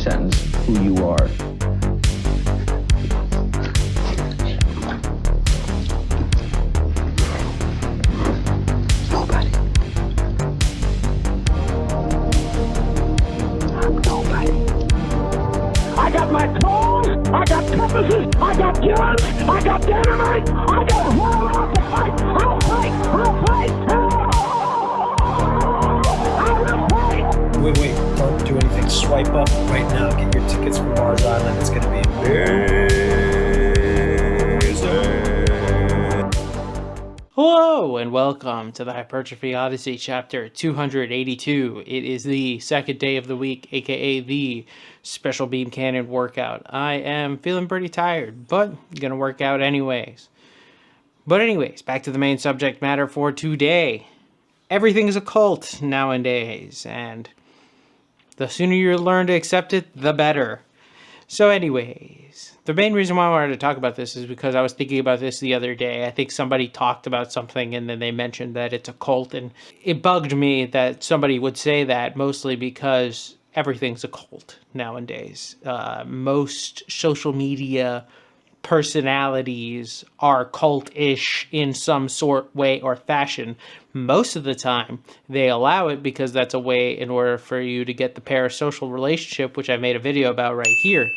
sentence who you are. Nobody. I'm nobody. I got my clothes, I got compasses, I got guns, I got dynamite, I got hell out to fight. I'll fight, I'll fight. I will fight. Wait, don't do anything. Swipe up right now. Get your tickets for Mars Island. It's going to be amazing. Hello and welcome to the Hypertrophy Odyssey chapter 282. It is the second day of the week, aka the special beam cannon workout. I am feeling pretty tired, but gonna work out anyways. But anyways, back to the main subject matter for today. Everything is a cult nowadays, and the sooner you learn to accept it, the better. So anyways, the main reason why I wanted to talk about this is because I was thinking about this the other day. I think somebody talked about something and then they mentioned that it's a cult, and it bugged me that somebody would say that, mostly because everything's a cult nowadays. Most social media personalities are cult-ish in some sort, way, or fashion. Most of the time, they allow it because that's a way in order for you to get the parasocial relationship, which I made a video about right here.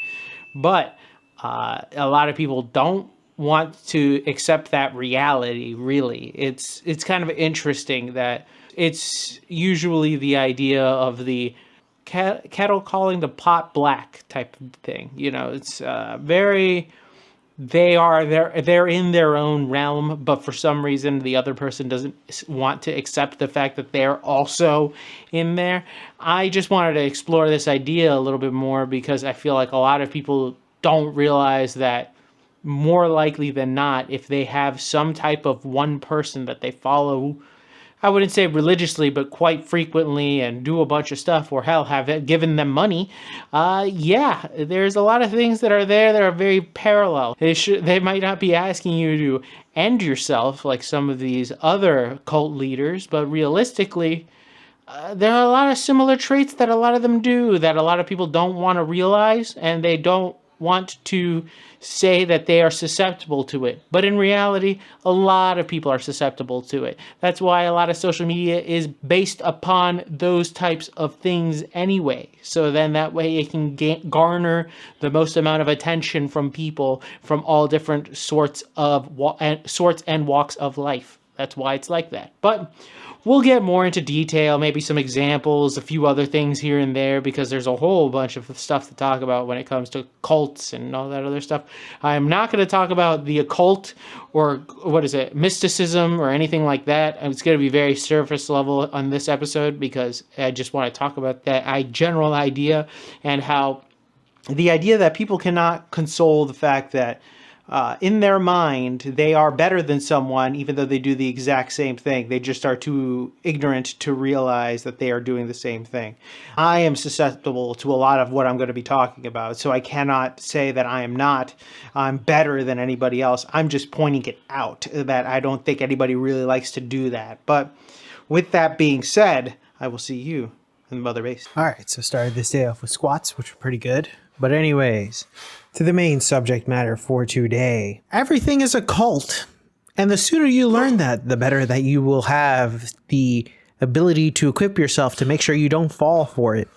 But a lot of people don't want to accept that reality, really. It's kind of interesting that it's usually the idea of the kettle calling the pot black type of thing. You know, it's very... They're in their own realm, but for some reason the other person doesn't want to accept the fact that they're also in there. I just wanted to explore this idea a little bit more because I feel like a lot of people don't realize that more likely than not, if they have some type of one person that they follow, I wouldn't say religiously, but quite frequently, and do a bunch of stuff, or hell, have it given them money. Yeah, there's a lot of things that are there that are very parallel. They might not be asking you to end yourself like some of these other cult leaders, but realistically, there are a lot of similar traits that a lot of them do that a lot of people don't want to realize, and they don't want to say that they are susceptible to it. But in reality, a lot of people are susceptible to it. That's why a lot of social media is based upon those types of things anyway. So then that way it can garner the most amount of attention from people from all different sorts and walks of life. That's why it's like that. But we'll get more into detail, maybe some examples, a few other things here and there, because there's a whole bunch of stuff to talk about when it comes to cults and all that other stuff. I'm not going to talk about the occult or, mysticism or anything like that. It's going to be very surface level on this episode because I just want to talk about that general idea, and how the idea that people cannot console the fact that in their mind, they are better than someone, even though they do the exact same thing. They just are too ignorant to realize that they are doing the same thing. I am susceptible to a lot of what I'm going to be talking about, so I cannot say that I'm better than anybody else. I'm just pointing it out, that I don't think anybody really likes to do that. But with that being said, I will see you in the mother base. All right, so started this day off with squats, which were pretty good. But anyways, to the main subject matter for today. Everything is a cult. And the sooner you learn that, the better that you will have the ability to equip yourself to make sure you don't fall for it.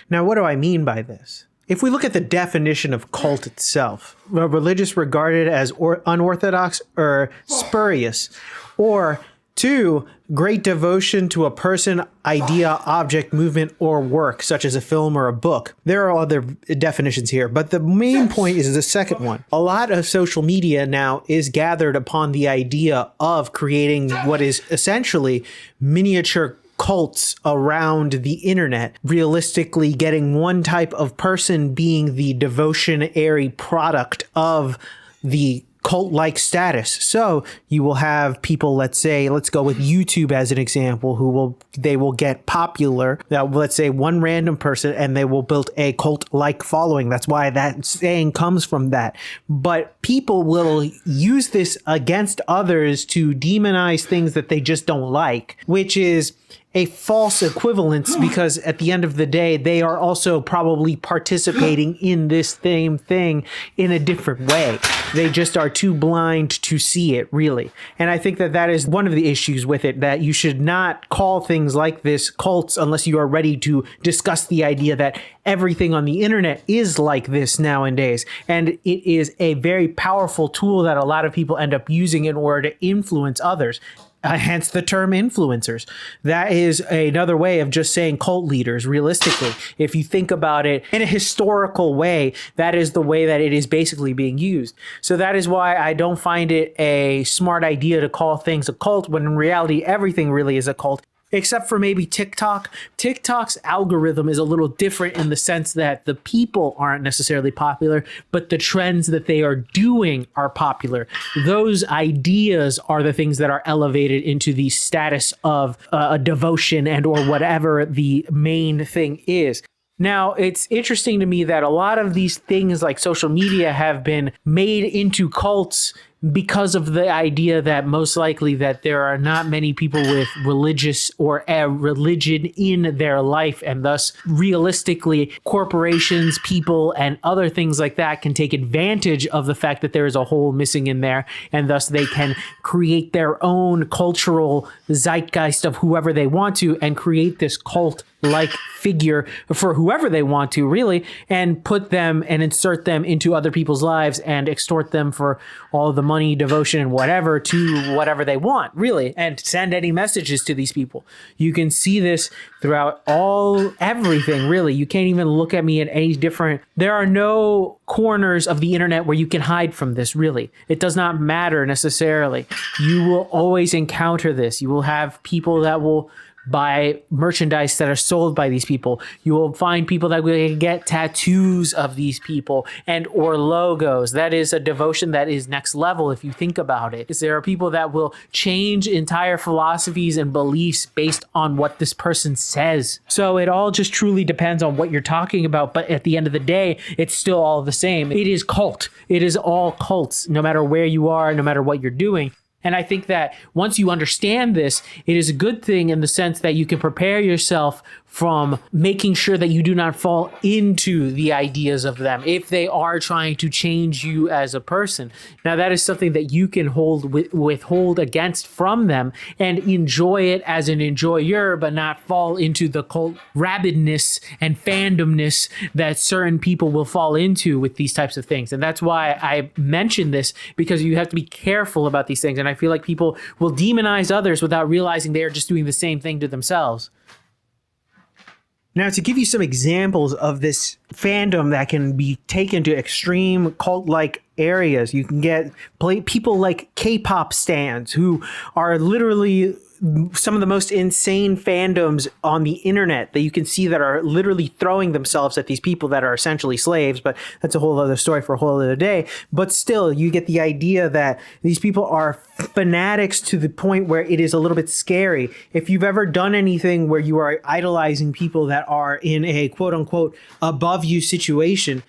Now, what do I mean by this? If we look at the definition of cult itself, a religious regarded as unorthodox or spurious, or 2, great devotion to a person, idea, object, movement, or work, such as a film or a book. There are other definitions here, but the main point is the second one. A lot of social media now is gathered upon the idea of creating what is essentially miniature cults around the internet, realistically getting one type of person being the devotionary product of the cult-like status. So you will have people, let's go with YouTube as an example, they will get popular. Now, let's say one random person, and they will build a cult-like following. That's why that saying comes from that. But people will use this against others to demonize things that they just don't like, which is a false equivalence, because at the end of the day, they are also probably participating in this same thing in a different way. They just are too blind to see it, really. And I think that that is one of the issues with it, that you should not call things like this cults unless you are ready to discuss the idea that everything on the internet is like this nowadays. And it is a very powerful tool that a lot of people end up using in order to influence others. Hence the term influencers. That is another way of just saying cult leaders, realistically. If you think about it in a historical way, that is the way that it is basically being used. So that is why I don't find it a smart idea to call things a cult, when in reality, everything really is a cult. Except for maybe TikTok. TikTok's algorithm is a little different in the sense that the people aren't necessarily popular, but the trends that they are doing are popular. Those ideas are the things that are elevated into the status of a devotion and or whatever the main thing is. Now, it's interesting to me that a lot of these things like social media have been made into cults because of the idea that most likely that there are not many people with religious or a religion in their life, and thus realistically corporations, people, and other things like that can take advantage of the fact that there is a hole missing in there, and thus they can create their own cultural zeitgeist of whoever they want to and create this cult like figure for whoever they want to, really, and put them and insert them into other people's lives and extort them for all the money, devotion, and whatever to whatever they want, really, and send any messages to these people. You can see this throughout everything, really. You can't even look at me at any different. There are no corners of the internet where you can hide from this, really. It does not matter necessarily. You will always encounter this. You will have people that will buy merchandise that are sold by these people. You will find people that will get tattoos of these people and or logos. That is a devotion that is next level if you think about it. There are people that will change entire philosophies and beliefs based on what this person says. So it all just truly depends on what you're talking about. But at the end of the day, it's still all the same. It is cult. It is all cults, no matter where you are, no matter what you're doing. And I think that once you understand this, it is a good thing in the sense that you can prepare yourself from making sure that you do not fall into the ideas of them if they are trying to change you as a person. Now, that is something that you can withhold against from them and enjoy it as an enjoyer, but not fall into the cult rabidness and fandomness that certain people will fall into with these types of things. And that's why I mention this, because you have to be careful about these things. And I feel like people will demonize others without realizing they are just doing the same thing to themselves. Now, to give you some examples of this fandom that can be taken to extreme cult-like areas, you can get people like K-pop stans who are literally some of the most insane fandoms on the internet that you can see that are literally throwing themselves at these people that are essentially slaves, but that's a whole other story for a whole other day. But still, you get the idea that these people are fanatics to the point where it is a little bit scary. If you've ever done anything where you are idolizing people that are in a quote unquote above you situation,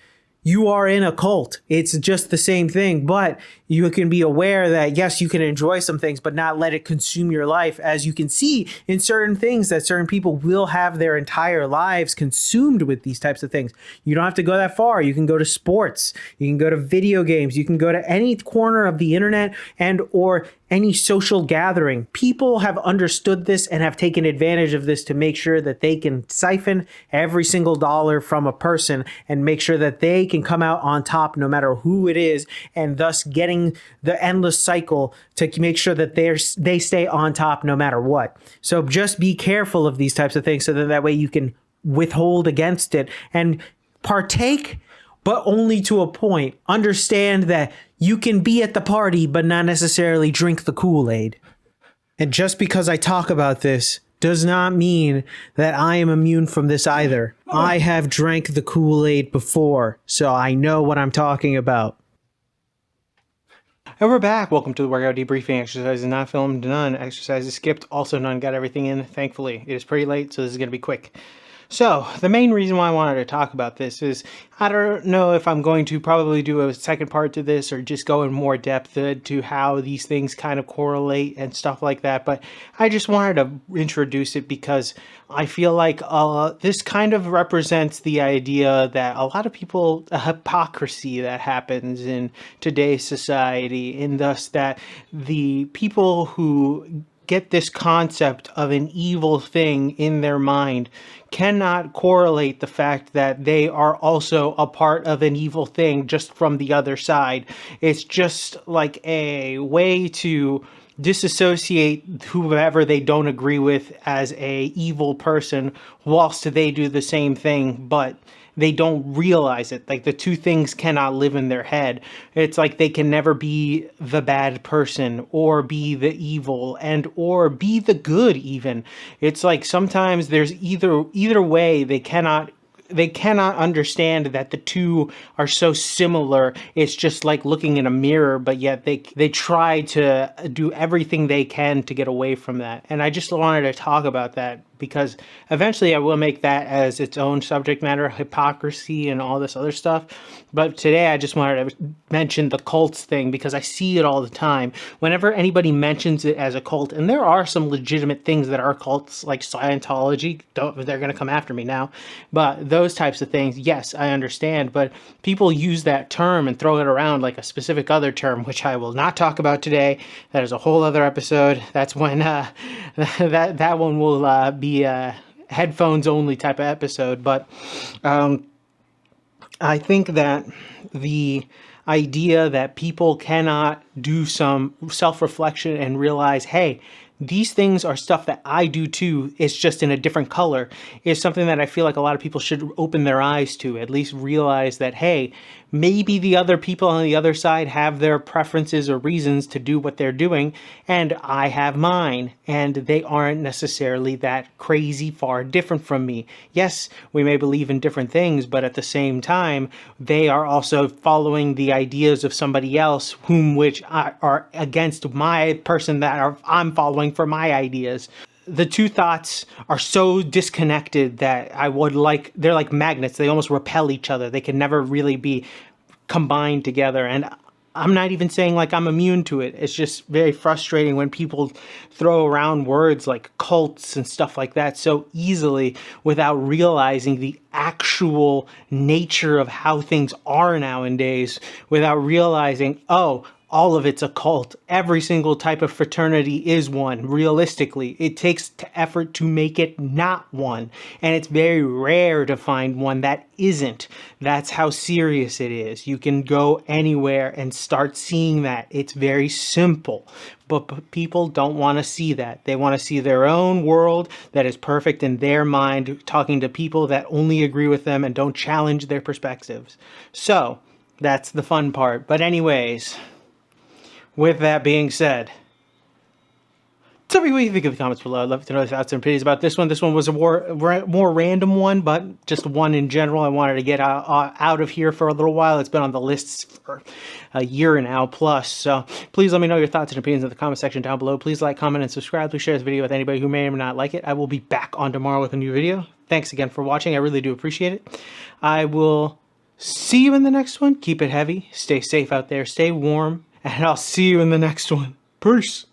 you are in a cult. It's just the same thing, but you can be aware that, yes, you can enjoy some things, but not let it consume your life. As you can see in certain things, that certain people will have their entire lives consumed with these types of things. You don't have to go that far. You can go to sports. You can go to video games. You can go to any corner of the internet and or any social gathering. People have understood this and have taken advantage of this to make sure that they can siphon every single dollar from a person and make sure that they can come out on top no matter who it is, and thus getting the endless cycle to make sure that they stay on top no matter what. So just be careful of these types of things so that way you can withhold against it and partake, but only to a point. Understand that you can be at the party, but not necessarily drink the Kool-Aid. And just because I talk about this does not mean that I am immune from this either. I have drank the Kool-Aid before, so I know what I'm talking about. And we're back. Welcome to the workout debriefing. Exercises not filmed, none. Exercises skipped, also none. Got everything in, thankfully. It is pretty late, so this is going to be quick. So, the main reason why I wanted to talk about this is I don't know if I'm going to probably do a second part to this or just go in more depth into how these things kind of correlate and stuff like that, but I just wanted to introduce it because I feel like this kind of represents the idea that a lot of people, a hypocrisy that happens in today's society, and thus that the people who get this concept of an evil thing in their mind cannot correlate the fact that they are also a part of an evil thing just from the other side. It's just like a way to disassociate whoever they don't agree with as a evil person whilst they do the same thing, but they don't realize it. Like the two things cannot live in their head. It's like they can never be the bad person or be the evil and or be the good even. It's like sometimes there's either way they cannot understand that the two are so similar. It's just like looking in a mirror, but yet they try to do everything they can to get away from that. And I just wanted to talk about that because eventually I will make that as its own subject matter, hypocrisy and all this other stuff. But today I just wanted to mention the cults thing because I see it all the time. Whenever anybody mentions it as a cult, and there are some legitimate things that are cults, like Scientology, they're going to come after me now, but those types of things, yes, I understand, but people use that term and throw it around like a specific other term, which I will not talk about today. That is a whole other episode. That's when that one will be a headphones only type of episode. But I think that the idea that people cannot do some self-reflection and realize, hey, these things are stuff that I do too, it's just in a different color, is something that I feel like a lot of people should open their eyes to, at least realize that, hey, maybe the other people on the other side have their preferences or reasons to do what they're doing, and I have mine, and they aren't necessarily that crazy far different from me. Yes, we may believe in different things, but at the same time, they are also following the ideas of somebody else which are against my person that I'm following for my ideas. The two thoughts are so disconnected that they're like magnets. They almost repel each other. They can never really be combined together. And I'm not even saying like I'm immune to it. It's just very frustrating when people throw around words like cults and stuff like that so easily without realizing the actual nature of how things are nowadays, without realizing, oh, all of it's a cult. Every single type of fraternity is one. Realistically, it takes effort to make it not one. And it's very rare to find one that isn't. That's how serious it is. You can go anywhere and start seeing that. It's very simple. But people don't want to see that. They want to see their own world that is perfect in their mind, talking to people that only agree with them and don't challenge their perspectives. So, that's the fun part. But anyways, with that being said, tell me what you think in the comments below. I'd love to know your thoughts and opinions about this one. This one was a more random one, but just one in general. I wanted to get out of here for a little while. It's been on the lists for a year now plus. So please let me know your thoughts and opinions in the comment section down below. Please like, comment, and subscribe. Please share this video with anybody who may or may not like it. I will be back on tomorrow with a new video. Thanks again for watching. I really do appreciate it. I will see you in the next one. Keep it heavy. Stay safe out there. Stay warm. And I'll see you in the next one. Peace.